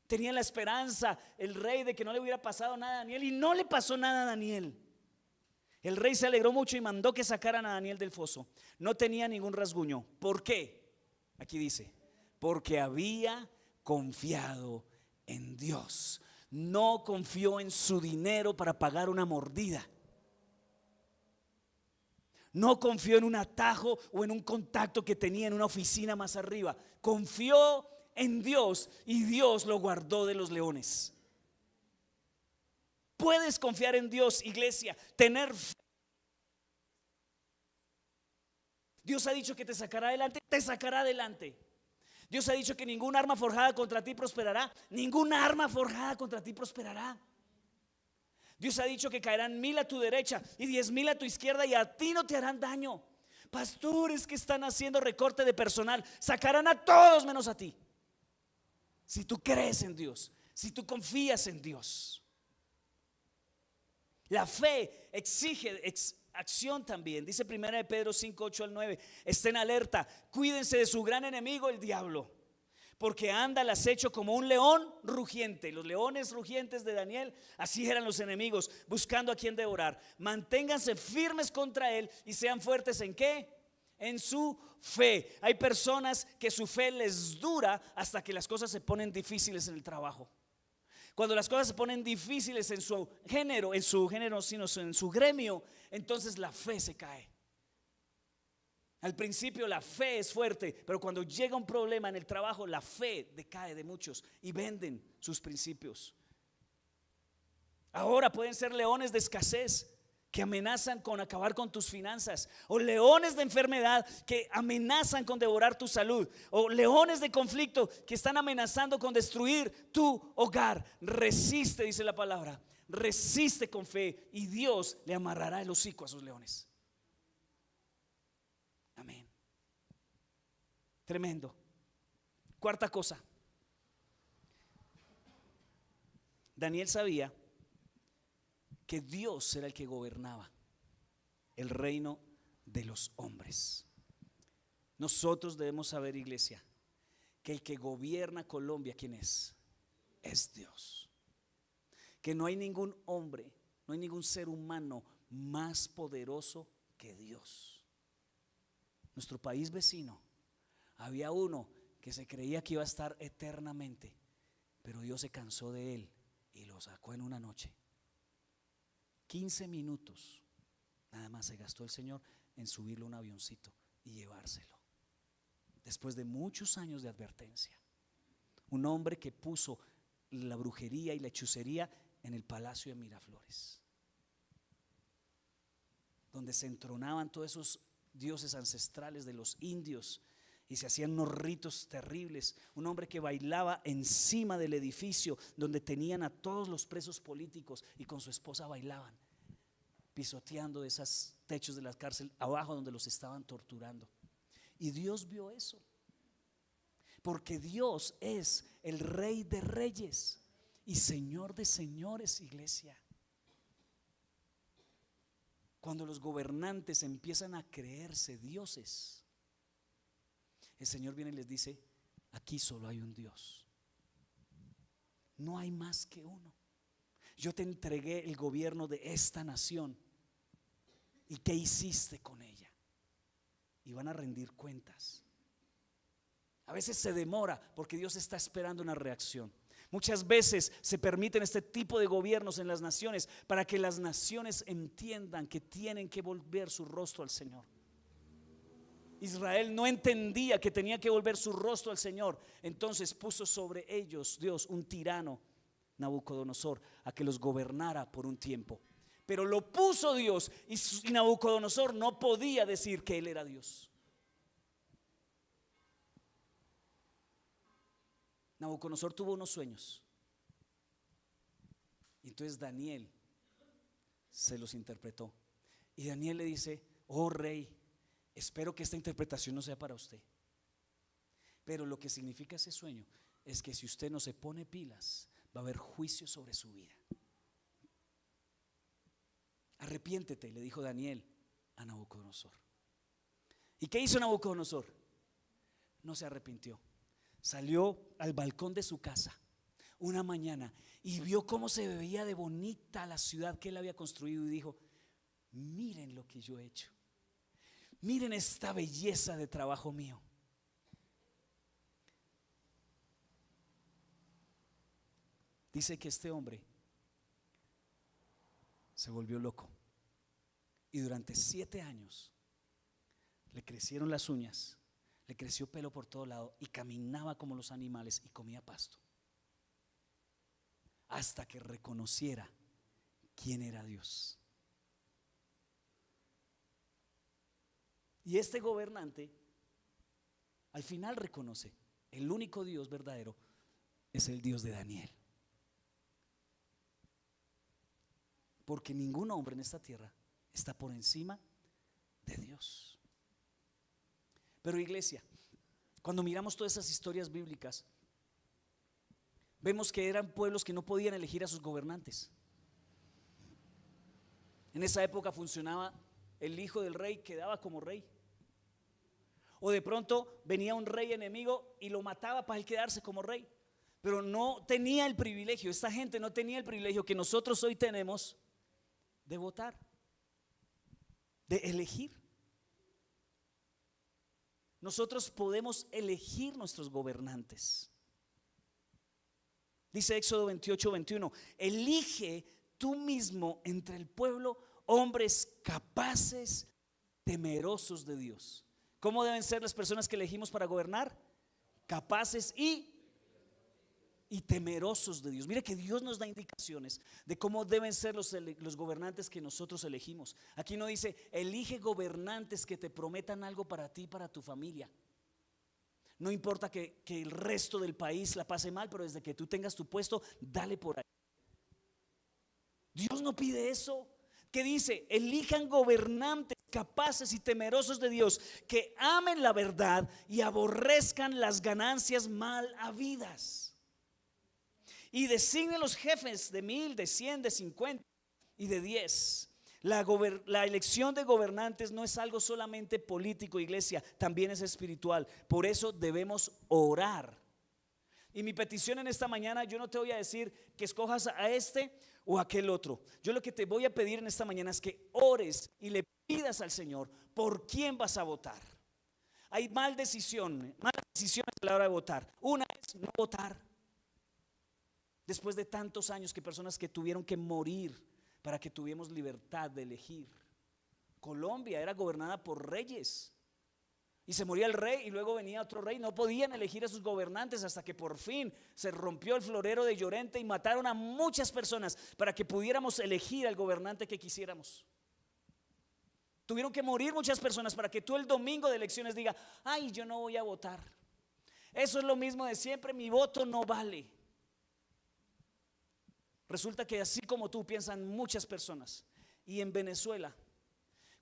Tenía la esperanza el rey de que no le hubiera pasado nada a Daniel, y no le pasó nada a Daniel. El rey se alegró mucho y mandó que sacaran a Daniel del foso. No tenía ningún rasguño. ¿Por qué? Aquí dice: porque había confiado en Dios. No confió en su dinero para pagar una mordida. No confió en un atajo o en un contacto que tenía en una oficina más arriba. Confió en Dios y Dios lo guardó de los leones. Puedes confiar en Dios, iglesia, tener fe. Dios ha dicho que te sacará adelante, te sacará adelante. Dios ha dicho que ningún arma forjada contra ti prosperará. Ningún arma forjada contra ti prosperará. Dios ha dicho que caerán 1000 a tu derecha y 10,000 a tu izquierda, y a ti no te harán daño. Pastores que están haciendo recorte de personal, sacarán a todos menos a ti. Si tú crees en Dios, si tú confías en Dios. La fe exige acción también. Dice 1 Pedro 5:8-9: estén alerta, cuídense de su gran enemigo, el diablo, porque anda al acecho como un león rugiente. Los leones rugientes de Daniel, así eran los enemigos, buscando a quien devorar. Manténganse firmes contra él y sean fuertes ¿en qué? En su fe. Hay personas que su fe les dura hasta que las cosas se ponen difíciles en el trabajo. Cuando las cosas se ponen difíciles en su gremio, entonces la fe se cae. Al principio la fe es fuerte, pero cuando llega un problema en el trabajo, la fe decae de muchos y venden sus principios. Ahora pueden ser leones de escasez que amenazan con acabar con tus finanzas, o leones de enfermedad que amenazan con devorar tu salud, o leones de conflicto que están amenazando con destruir tu hogar. Resiste, dice la palabra, resiste con fe y Dios le amarrará el hocico a esos leones. Amén. Tremendo. Cuarta cosa. Daniel sabía que Dios era el que gobernaba el reino de los hombres. Nosotros debemos saber, iglesia, que el que gobierna Colombia, ¿quién es? Es Dios. Que no hay ningún hombre, no hay ningún ser humano más poderoso que Dios. Nuestro país vecino, había uno que se creía que iba a estar eternamente, pero Dios se cansó de él y lo sacó en una noche. 15 minutos nada más se gastó el Señor en subirlo a un avioncito y llevárselo, después de muchos años de advertencia. Un hombre que puso la brujería y la hechicería en el palacio de Miraflores, donde se entronaban todos esos dioses ancestrales de los indios y se hacían unos ritos terribles. Un hombre que bailaba encima del edificio donde tenían a todos los presos políticos, y con su esposa bailaban, pisoteando esos techos de la cárcel abajo donde los estaban torturando. Y Dios vio eso, porque Dios es el Rey de reyes y Señor de señores, iglesia. Cuando los gobernantes empiezan a creerse dioses, el Señor viene y les dice: aquí solo hay un Dios, no hay más que uno. Yo te entregué el gobierno de esta nación, ¿y qué hiciste con ella? Y van a rendir cuentas. A veces se demora porque Dios está esperando una reacción. Muchas veces se permiten este tipo de gobiernos en las naciones para que las naciones entiendan que tienen que volver su rostro al Señor. Israel no entendía que tenía que volver su rostro al Señor, entonces puso sobre ellos Dios un tirano, Nabucodonosor, a que los gobernara por un tiempo. Pero lo puso Dios, y Nabucodonosor no podía decir que él era Dios. Nabucodonosor tuvo unos sueños, y entonces Daniel se los interpretó. Y Daniel le dice: oh rey, espero que esta interpretación no sea para usted, pero lo que significa ese sueño es que si usted no se pone pilas, va a haber juicio sobre su vida. Arrepiéntete, le dijo Daniel a Nabucodonosor. ¿Y qué hizo Nabucodonosor? No se arrepintió. Salió al balcón de su casa una mañana y vio cómo se veía de bonita la ciudad que él había construido, y dijo: miren lo que yo he hecho, miren esta belleza de trabajo mío. Dice que este hombre se volvió loco y durante 7 años le crecieron las uñas, le creció pelo por todo lado y caminaba como los animales y comía pasto, hasta que reconociera quién era Dios. Y este gobernante al final reconoce: el único Dios verdadero es el Dios de Daniel. Porque ningún hombre en esta tierra está por encima de Dios. Pero iglesia, cuando miramos todas esas historias bíblicas, vemos que eran pueblos que no podían elegir a sus gobernantes. En esa época funcionaba: el hijo del rey quedaba como rey, o de pronto venía un rey enemigo y lo mataba para él quedarse como rey. Pero no tenía el privilegio, esta gente no tenía el privilegio que nosotros hoy tenemos de votar, de elegir. Nosotros podemos elegir nuestros gobernantes. Dice Éxodo 28:21: elige tú mismo entre el pueblo hombres capaces, temerosos de Dios. ¿Cómo deben ser las personas que elegimos para gobernar? Capaces y temerosos de Dios. Mire que Dios nos da indicaciones de cómo deben ser los gobernantes que nosotros elegimos. Aquí no dice: elige gobernantes que te prometan algo para ti y para tu familia. No importa que el resto del país la pase mal, pero desde que tú tengas tu puesto, dale por ahí. Dios no pide eso. ¿Qué dice? Elijan gobernantes capaces y temerosos de Dios, que amen la verdad y aborrezcan las ganancias mal habidas. Y designe los jefes de 1000, de 100, de 50 y de 10. La elección de gobernantes no es algo solamente político, iglesia, también es espiritual. Por eso debemos orar. Y mi petición en esta mañana, yo no te voy a decir que escojas a este o a aquel otro. Yo lo que te voy a pedir en esta mañana es que ores y le pidas al Señor por quién vas a votar. Hay malas decisiones a la hora de votar. Una es no votar. Después de tantos años que personas que tuvieron que morir para que tuviéramos libertad de elegir. Colombia era gobernada por reyes. Y se moría el rey y luego venía otro rey. No podían elegir a sus gobernantes hasta que por fin se rompió el florero de Llorente y mataron a muchas personas para que pudiéramos elegir al gobernante que quisiéramos. Tuvieron que morir muchas personas para que tú el domingo de elecciones diga: ay, yo no voy a votar. Eso es lo mismo de siempre, mi voto no vale. Resulta que así como tú piensan muchas personas. Y en Venezuela,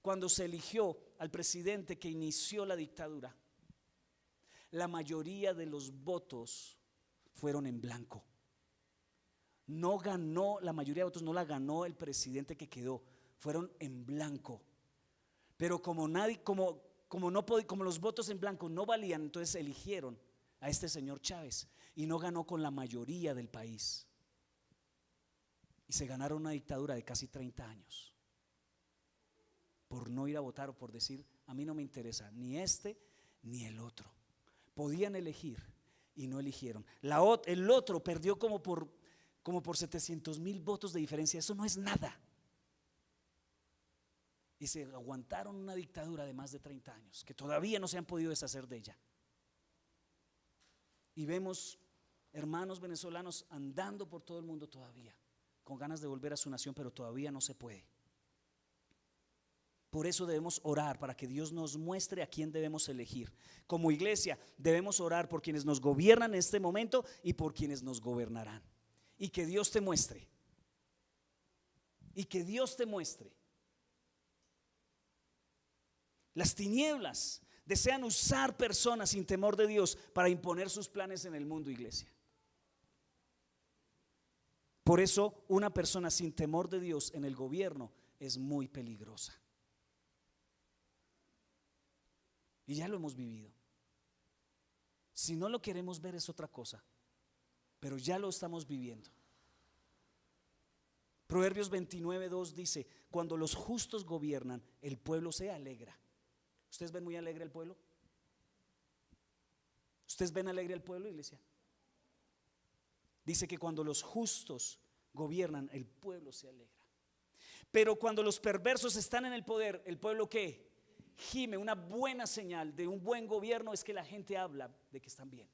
cuando se eligió al presidente que inició la dictadura, la mayoría de los votos fueron en blanco. No ganó, la mayoría de votos no la ganó el presidente que quedó, fueron en blanco. Pero como los votos en blanco no valían, entonces eligieron a este señor Chávez y no ganó con la mayoría del país. Y se ganaron una dictadura de casi 30 años. Por no ir a votar o por decir: a mí no me interesa ni este ni el otro. Podían elegir y no eligieron. El otro perdió como por 700,000 votos de diferencia. Eso no es nada. Y se aguantaron una dictadura de más de 30 años que todavía no se han podido deshacer de ella. Y vemos hermanos venezolanos andando por todo el mundo todavía con ganas de volver a su nación, pero todavía no se puede. Por eso debemos orar para que Dios nos muestre a quién debemos elegir. Como iglesia debemos orar por quienes nos gobiernan en este momento y por quienes nos gobernarán. Y que Dios te muestre. Y que Dios te muestre. Las tinieblas desean usar personas sin temor de Dios para imponer sus planes en el mundo, iglesia. Por eso una persona sin temor de Dios en el gobierno es muy peligrosa. Y ya lo hemos vivido. Si no lo queremos ver es otra cosa, pero ya lo estamos viviendo. Proverbios 29:2 dice: cuando los justos gobiernan, el pueblo se alegra. ¿Ustedes ven muy alegre el pueblo? ¿Ustedes ven alegre el pueblo, iglesia? Dice que cuando los justos gobiernan, el pueblo se alegra. Pero cuando los perversos están en el poder, ¿el pueblo qué? Gime. Una buena señal de un buen gobierno es que la gente habla de que están bien.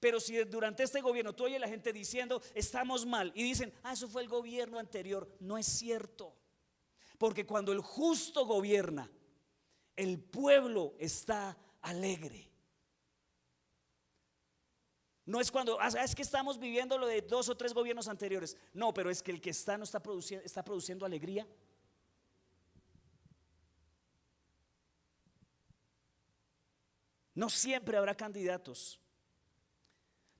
Pero si durante este gobierno tú oyes a la gente diciendo estamos mal y dicen eso fue el gobierno anterior, no es cierto. Porque cuando el justo gobierna, el pueblo está alegre. No es cuando es que estamos viviendo lo de 2 o 3 gobiernos anteriores. No, pero es que el que está no está produciendo alegría. No siempre habrá candidatos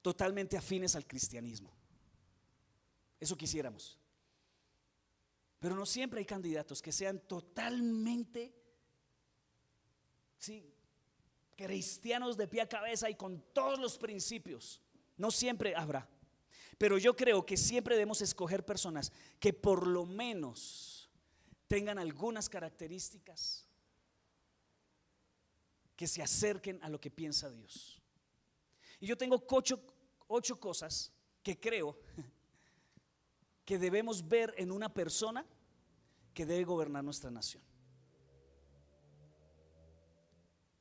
totalmente afines al cristianismo. Eso quisiéramos. Pero no siempre hay candidatos que sean totalmente cristianos de pie a cabeza y con todos los principios. No siempre habrá. Pero yo creo que siempre debemos escoger personas que por lo menos tengan algunas características que se acerquen a lo que piensa Dios. Y yo tengo 8 cosas que creo que debemos ver en una persona que debe gobernar nuestra nación.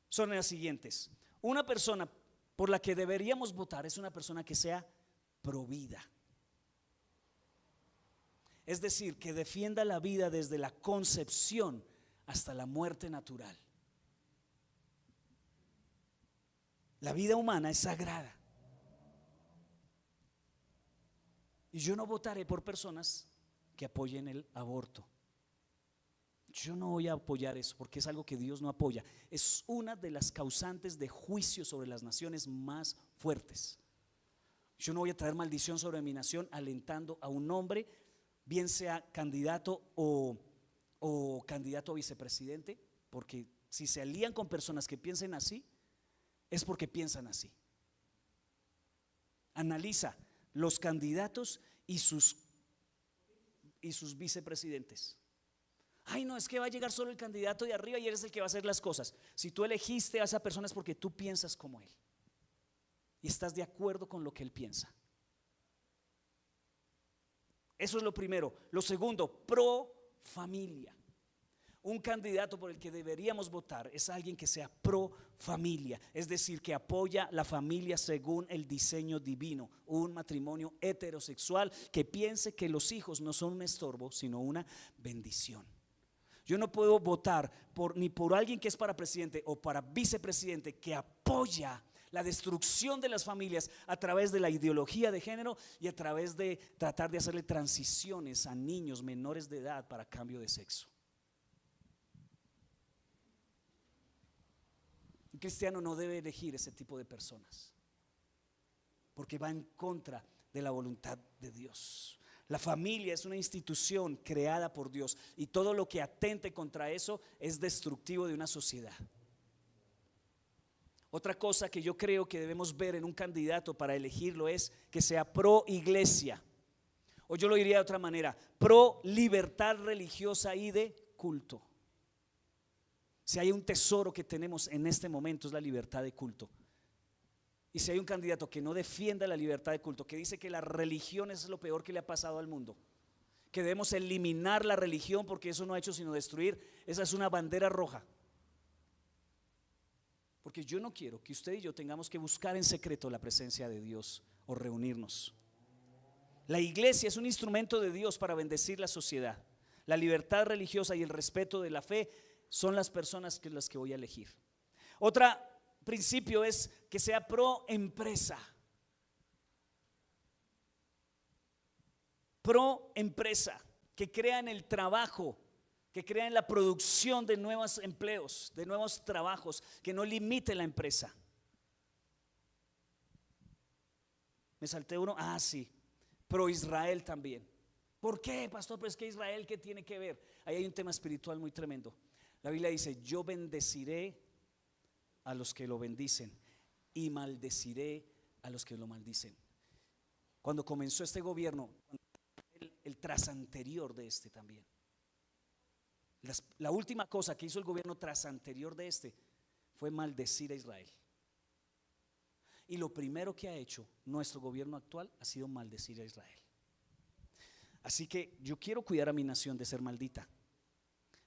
Son las siguientes. Una persona por la que deberíamos votar es una persona que sea provida. Es decir, que defienda la vida desde la concepción hasta la muerte natural. La vida humana es sagrada. Y yo no votaré por personas que apoyen el aborto. Yo no voy a apoyar eso porque es algo que Dios no apoya. Es una de las causantes de juicio sobre las naciones más fuertes. Yo no voy a traer maldición sobre mi nación alentando a un hombre, bien sea candidato o candidato a vicepresidente, porque si se alían con personas que piensen así, es porque piensan así. Analiza los candidatos y sus vicepresidentes. Ay, no, es que va a llegar solo el candidato de arriba y él es el que va a hacer las cosas. Si tú elegiste a esa persona es porque tú piensas como él y estás de acuerdo con lo que él piensa. Eso es lo primero. Lo segundo, pro familia. Un candidato por el que deberíamos votar es alguien que sea pro familia, es decir, que apoya la familia según el diseño divino, un matrimonio heterosexual que piense que los hijos no son un estorbo, sino una bendición. Yo no puedo votar ni por alguien que es para presidente o para vicepresidente que apoya la destrucción de las familias a través de la ideología de género y a través de tratar de hacerle transiciones a niños menores de edad para cambio de sexo. Un cristiano no debe elegir ese tipo de personas porque va en contra de la voluntad de Dios. La familia es una institución creada por Dios y todo lo que atente contra eso es destructivo de una sociedad. Otra cosa que yo creo que debemos ver en un candidato para elegirlo es que sea pro iglesia, o yo lo diría de otra manera, pro libertad religiosa y de culto. Si hay un tesoro que tenemos en este momento es la libertad de culto. Y si hay un candidato que no defienda la libertad de culto, que dice que la religión es lo peor que le ha pasado al mundo, que debemos eliminar la religión porque eso no ha hecho sino destruir, esa es una bandera roja. Porque yo no quiero que usted y yo tengamos que buscar en secreto la presencia de Dios o reunirnos. La iglesia es un instrumento de Dios para bendecir la sociedad. La libertad religiosa y el respeto de la fe son las personas que las que voy a elegir. Otro principio es que sea pro empresa. Pro empresa, que crea en el trabajo, que crea en la producción de nuevos empleos, de nuevos trabajos, que no limite la empresa. Me salté uno, sí, pro Israel también. ¿Por qué, pastor? Pues que Israel, ¿qué tiene que ver? Ahí hay un tema espiritual muy tremendo. La Biblia dice, yo bendeciré a los que lo bendicen y maldeciré a los que lo maldicen. Cuando comenzó este gobierno, el tras anterior de este también, la última cosa que hizo el gobierno tras anterior de este fue maldecir a Israel. Y lo primero que ha hecho nuestro gobierno actual ha sido maldecir a Israel. Así que yo quiero cuidar a mi nación de ser maldita.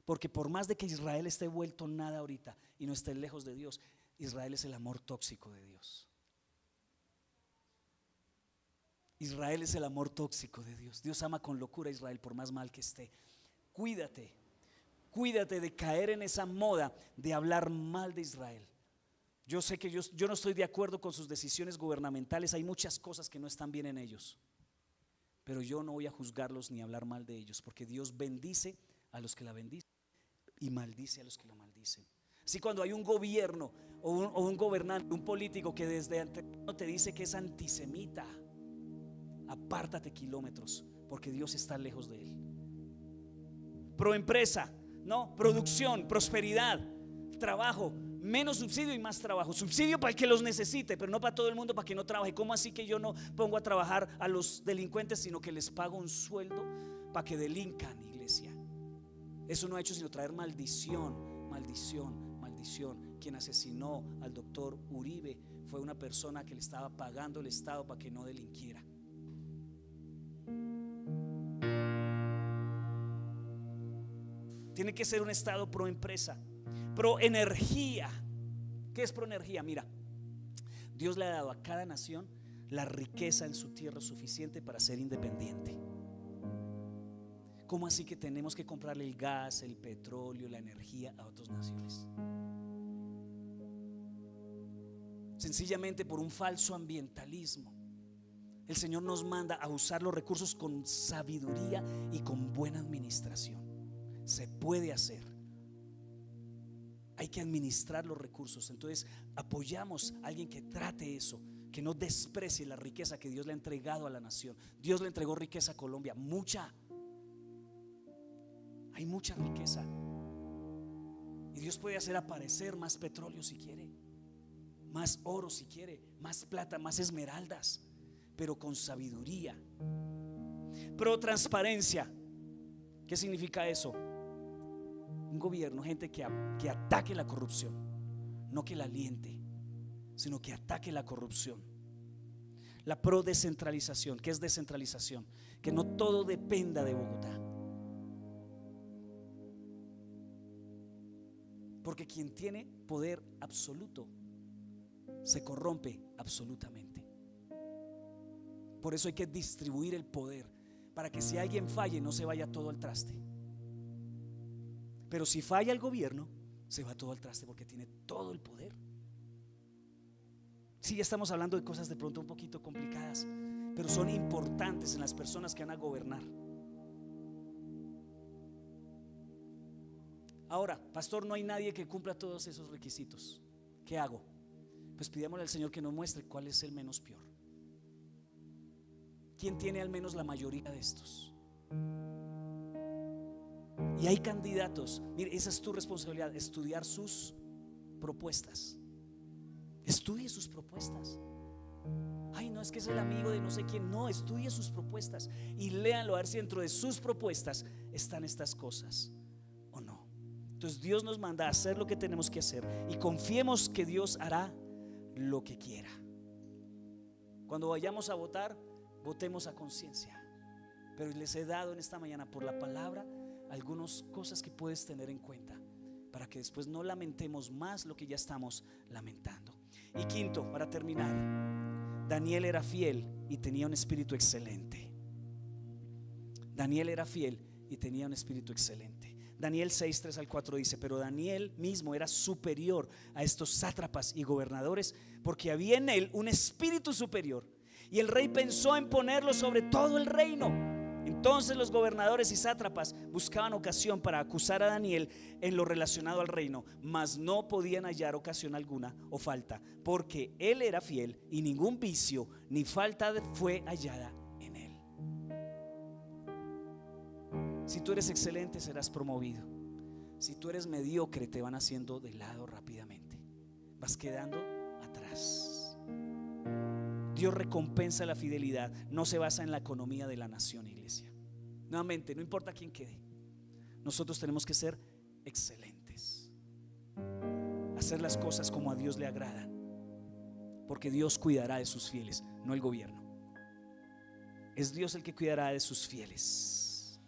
Porque por más de que Israel esté vuelto nada ahorita y no esté lejos de Dios, Israel es el amor tóxico de Dios. Israel es el amor tóxico de Dios. Dios ama con locura a Israel por más mal que esté. Cuídate de caer en esa moda de hablar mal de Israel. Yo sé que yo no estoy de acuerdo con sus decisiones gubernamentales. Hay muchas cosas que no están bien en ellos, pero yo no voy a juzgarlos ni hablar mal de ellos, porque Dios bendice a los que la bendicen y maldice a los que la maldicen. Así cuando hay un gobierno o un gobernante, un político que desde antemano te dice que es antisemita, apártate kilómetros, porque Dios está lejos de él. Pro empresa, no, producción, prosperidad, trabajo, menos subsidio y más trabajo. Subsidio para el que los necesite, pero no para todo el mundo, para que no trabaje. ¿Cómo así que yo no pongo a trabajar a los delincuentes, sino que les pago un sueldo para que delincan, iglesia? Eso no ha hecho sino traer maldición, maldición, maldición. Quien asesinó al doctor Uribe fue una persona que le estaba pagando el Estado para que no delinquiera. Tiene que ser un Estado pro empresa, pro energía. ¿Qué es pro energía? Mira, Dios le ha dado a cada nación la riqueza en su tierra suficiente para ser independiente. ¿Cómo así que tenemos que comprarle el gas, el petróleo, la energía a otras naciones? Sencillamente por un falso ambientalismo. El Señor nos manda a usar los recursos con sabiduría y con buena administración. se puede hacer. Hay que administrar los recursos. Entonces apoyamos a alguien que trate eso, que no desprecie la riqueza que Dios le ha entregado a la nación. Dios le entregó riqueza a Colombia, mucha. Hay mucha riqueza. Y Dios puede hacer aparecer más petróleo si quiere, más oro si quiere, más plata, más esmeraldas, pero con sabiduría. Pro transparencia. ¿Qué significa eso? Un gobierno, gente que ataque la corrupción, no que la aliente, sino que ataque la corrupción. La pro descentralización. ¿Qué es descentralización? Que no todo dependa de Bogotá. Porque quien tiene poder absoluto se corrompe absolutamente. Por eso hay que distribuir el poder, para que si alguien falle no se vaya todo al traste. Pero si falla el gobierno, se va todo al traste porque tiene todo el poder. Sí, ya estamos hablando de cosas de pronto un poquito complicadas, pero son importantes en las personas que van a gobernar. Ahora, pastor, no hay nadie que cumpla todos esos requisitos. ¿Qué hago? Pues pidámosle al Señor que nos muestre cuál es el menos peor. ¿Quién tiene al menos la mayoría de estos? Y hay candidatos. Mire, esa es tu responsabilidad, estudiar sus propuestas. Estudie sus propuestas. Ay, no, es que es el amigo de no sé quién. No, estudie sus propuestas y léanlo a ver si dentro de sus propuestas están estas cosas o no. Entonces Dios nos manda a hacer lo que tenemos que hacer y confiemos que Dios hará lo que quiera. Cuando vayamos a votar, votemos a conciencia. Pero les he dado en esta mañana por la palabra algunas cosas que puedes tener en cuenta, para que después no lamentemos más lo que ya estamos lamentando. Y quinto, para terminar, Daniel era fiel y tenía un espíritu excelente. Daniel era fiel y tenía un espíritu excelente. Daniel 6, 3 al 4 dice: pero Daniel mismo era superior a estos sátrapas y gobernadores, porque había en él un espíritu superior, y el rey pensó en ponerlo sobre todo el reino. Entonces los gobernadores y sátrapas buscaban ocasión para acusar a Daniel en lo relacionado al reino, mas no podían hallar ocasión alguna o falta, porque él era fiel y ningún vicio ni falta fue hallada en él. Si tú eres excelente, serás promovido. Si tú eres mediocre, te van haciendo de lado rápidamente, vas quedando atrás. Dios recompensa la fidelidad, no se basa en la economía de la nación, iglesia. Nuevamente, no importa quién quede, nosotros tenemos que ser excelentes, hacer las cosas como a Dios le agrada, porque Dios cuidará de sus fieles, no el gobierno. Es Dios el que cuidará de sus fieles.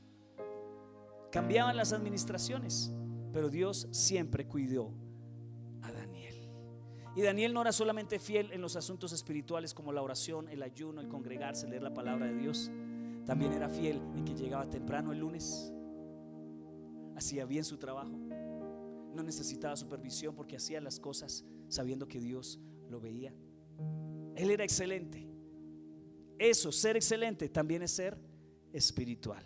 Cambiaban las administraciones, pero Dios siempre cuidó a Daniel. Y Daniel no era solamente fiel en los asuntos espirituales como la oración, el ayuno, el congregarse, leer la palabra de Dios. También era fiel en que llegaba temprano el lunes, hacía bien su trabajo, no necesitaba supervisión porque hacía las cosas sabiendo que Dios lo veía. Él era excelente. Eso, ser excelente, también es ser espiritual.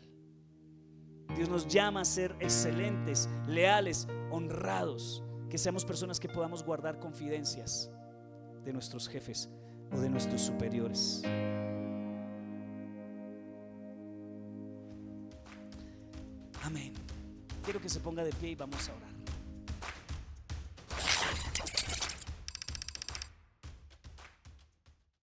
Dios nos llama a ser excelentes, leales, honrados. Que seamos personas que podamos guardar confidencias de nuestros jefes o de nuestros superiores. Amén. Quiero que se ponga de pie y vamos a orar.